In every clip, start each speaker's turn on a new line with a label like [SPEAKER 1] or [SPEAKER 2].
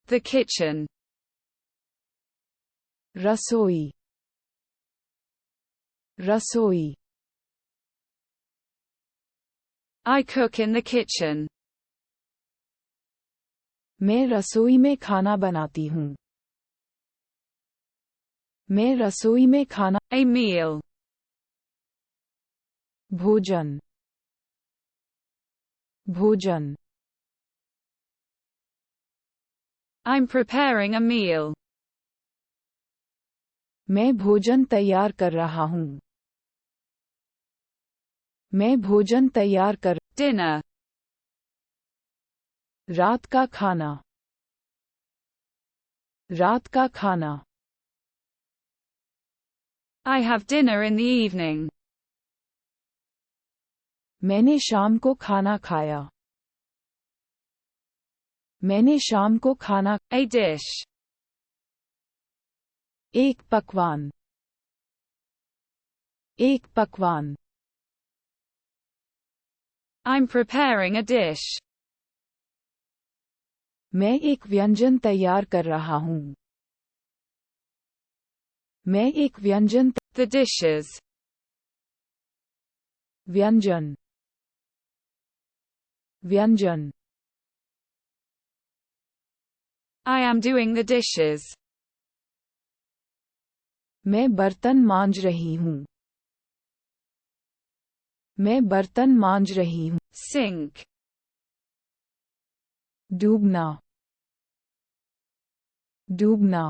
[SPEAKER 1] The kitchen.
[SPEAKER 2] रसोई, रसोई.
[SPEAKER 1] I cook in the kitchen.
[SPEAKER 2] मैं रसोई में खाना बनाती हूँ. मैं रसोई में खाना.
[SPEAKER 1] A meal.
[SPEAKER 2] भोजन, भोजन.
[SPEAKER 1] I'm preparing a meal.
[SPEAKER 2] मैं भोजन तैयार कर रहा हूँ. मैं भोजन तैयार कर.
[SPEAKER 1] Dinner.
[SPEAKER 2] रात का खाना, रात का खाना.
[SPEAKER 1] I have dinner in the evening.
[SPEAKER 2] मैंने शाम को खाना खाया. मैंने शाम को खाना.
[SPEAKER 1] A dish.
[SPEAKER 2] एक पकवान, एक पकवान.
[SPEAKER 1] I'm preparing a dish.
[SPEAKER 2] मैं एक व्यंजन तैयार कर रहा हूँ. मैं एक व्यंजन.
[SPEAKER 1] The dishes.
[SPEAKER 2] व्यंजन, व्यंजन.
[SPEAKER 1] I am doing the dishes.
[SPEAKER 2] मैं बर्तन मांज रही हूँ. मैं बर्तन मांज रही हूँ.
[SPEAKER 1] Sink.
[SPEAKER 2] Dumna, Dumna.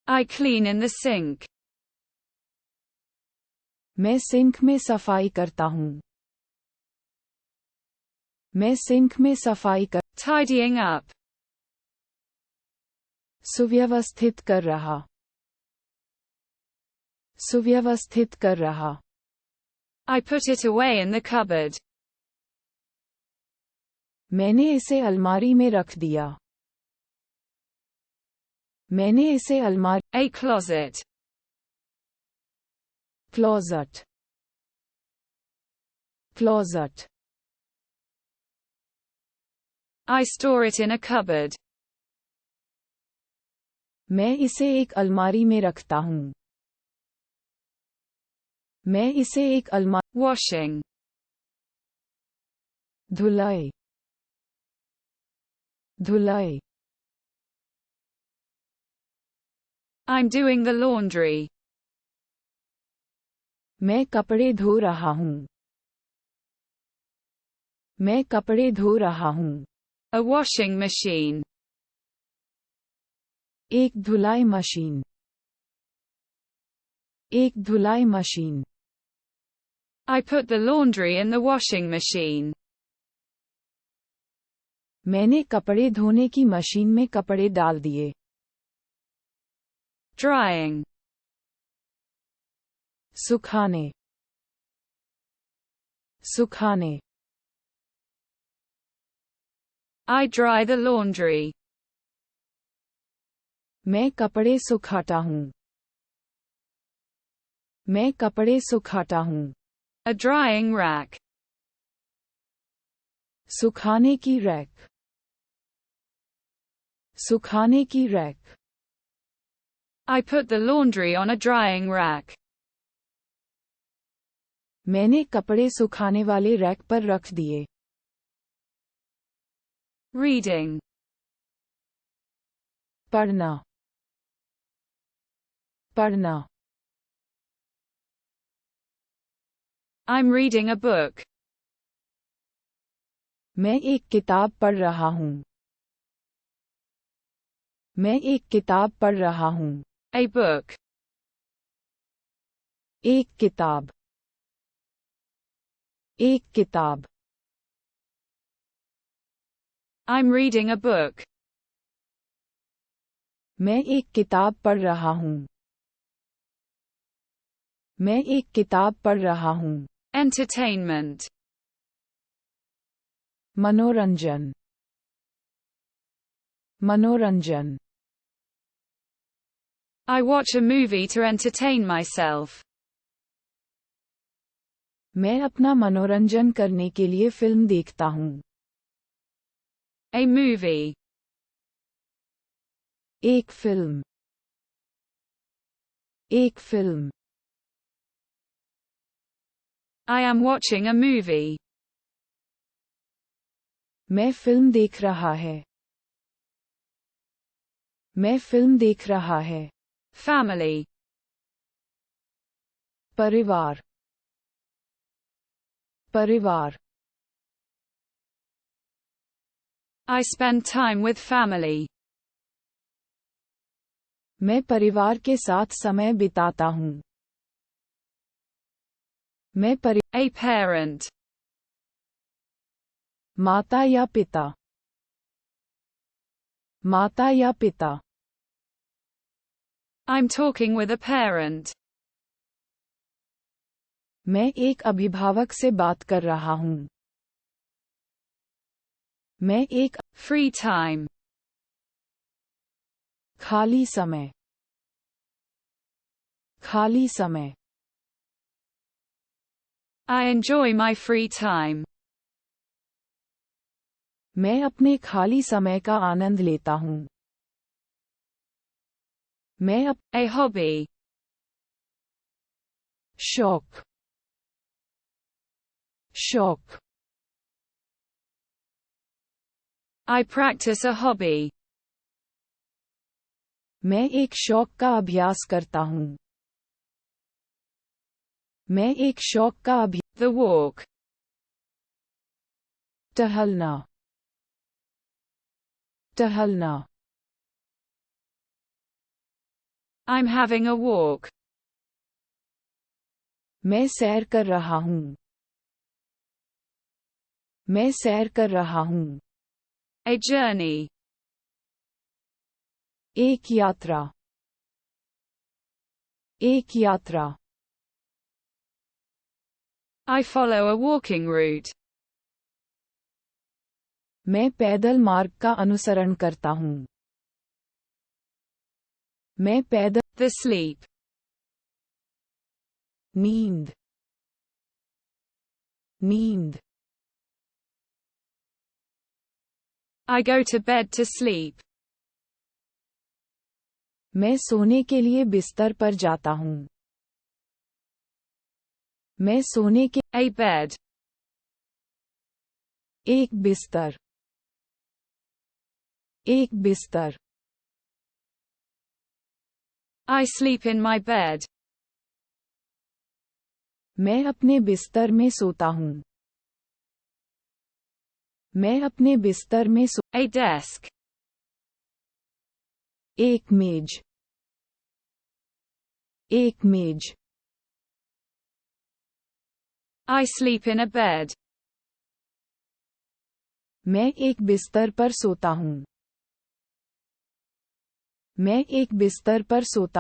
[SPEAKER 1] I clean in the sink.
[SPEAKER 2] मैं सिंक में सफाई करता हूँ. मैं सिंक में सफाई कर.
[SPEAKER 1] Tidying up.
[SPEAKER 2] सुव्यवस्थित कर रहा, सुव्यवस्थित कर रहा.
[SPEAKER 1] I put it away in the cupboard.
[SPEAKER 2] मैंने इसे अलमारी में रख दिया. मैंने इसे अलमारी.
[SPEAKER 1] A closet.
[SPEAKER 2] Closet, closet.
[SPEAKER 1] I store it in a cupboard.
[SPEAKER 2] मैं इसे एक अलमारी में रखता हूँ. मैं इसे एक अलमारी.
[SPEAKER 1] Washing.
[SPEAKER 2] धुलाई, धुलाई.
[SPEAKER 1] I'm doing the laundry.
[SPEAKER 2] मैं कपड़े धो रहा हूँ. मैं कपड़े धो रहा हूँ.
[SPEAKER 1] A washing machine.
[SPEAKER 2] एक धुलाई मशीन, एक धुलाई machine.
[SPEAKER 1] I put the laundry in the washing machine.
[SPEAKER 2] मैंने कपड़े धोने की मशीन में कपड़े डाल दिए.
[SPEAKER 1] Drying.
[SPEAKER 2] सुखाने, सुखाने.
[SPEAKER 1] I dry the laundry.
[SPEAKER 2] मैं कपड़े सुखाता हूँ. मैं कपड़े सुखाता हूँ.
[SPEAKER 1] A drying rack.
[SPEAKER 2] सुखाने की रैक, सुखाने की rack.
[SPEAKER 1] I put the laundry on a drying rack.
[SPEAKER 2] मैंने कपड़े सुखाने वाले रैक पर रख दिए.
[SPEAKER 1] Reading.
[SPEAKER 2] पढ़ना, पढ़ना.
[SPEAKER 1] I'm reading a book.
[SPEAKER 2] मैं एक किताब पढ़ रहा हूँ. मैं एक किताब पढ़ रहा हूँ.
[SPEAKER 1] A book.
[SPEAKER 2] एक किताब, एक किताब.
[SPEAKER 1] I'm reading a book.
[SPEAKER 2] मैं एक किताब पढ़ रहा हूँ. मैं एक किताब पढ़ रहा हूँ.
[SPEAKER 1] Entertainment.
[SPEAKER 2] मनोरंजन, मनोरंजन.
[SPEAKER 1] I watch a movie to entertain myself.
[SPEAKER 2] मैं अपना मनोरंजन करने के लिए फिल्म देखता हूँ.
[SPEAKER 1] A movie.
[SPEAKER 2] एक फिल्म, एक film,
[SPEAKER 1] I am watching a movie.
[SPEAKER 2] मैं फिल्म देख रहा है, मैं फिल्म देख रहा है,
[SPEAKER 1] Family.
[SPEAKER 2] परिवार, परिवार,
[SPEAKER 1] I spend time with family.
[SPEAKER 2] मैं परिवार के साथ समय बिताता हूँ, मैं
[SPEAKER 1] A parent.
[SPEAKER 2] माता या पिता, माता या पिता,
[SPEAKER 1] I'm talking with a parent.
[SPEAKER 2] मैं एक अभिभावक से बात कर रहा हूँ, मैं एक
[SPEAKER 1] Free time.
[SPEAKER 2] खाली समय, खाली समय,
[SPEAKER 1] I enjoy my free time.
[SPEAKER 2] मैं अपने खाली समय का आनंद लेता हूँ, मैं
[SPEAKER 1] A hobby.
[SPEAKER 2] शौक, शौक,
[SPEAKER 1] I practice a hobby.
[SPEAKER 2] मैं एक शौक का अभ्यास करता हूँ, मैं एक शौक का
[SPEAKER 1] The walk.
[SPEAKER 2] टहलना, टहलना,
[SPEAKER 1] I'm having a walk.
[SPEAKER 2] मैं सैर कर रहा हूँ, मैं सैर कर रहा हूँ,
[SPEAKER 1] A journey.
[SPEAKER 2] एक यात्रा, एक यात्रा,
[SPEAKER 1] I follow a walking route.
[SPEAKER 2] मैं पैदल मार्ग का अनुसरण करता हूँ, मैं पैदल
[SPEAKER 1] The sleep.
[SPEAKER 2] नींद, नींद,
[SPEAKER 1] I go to bed to sleep.
[SPEAKER 2] मैं सोने के लिए बिस्तर पर जाता हूँ, मैं सोने के
[SPEAKER 1] A bed.
[SPEAKER 2] एक बिस्तर, एक बिस्तर,
[SPEAKER 1] I sleep in my bed.
[SPEAKER 2] मैं अपने बिस्तर में सोता हूँ, मैं अपने बिस्तर में
[SPEAKER 1] A desk.
[SPEAKER 2] एक मेज, एक मेज,
[SPEAKER 1] I sleep in a bed.
[SPEAKER 2] मैं एक बिस्तर पर सोता हूँ, मैं एक बिस्तर पर सोता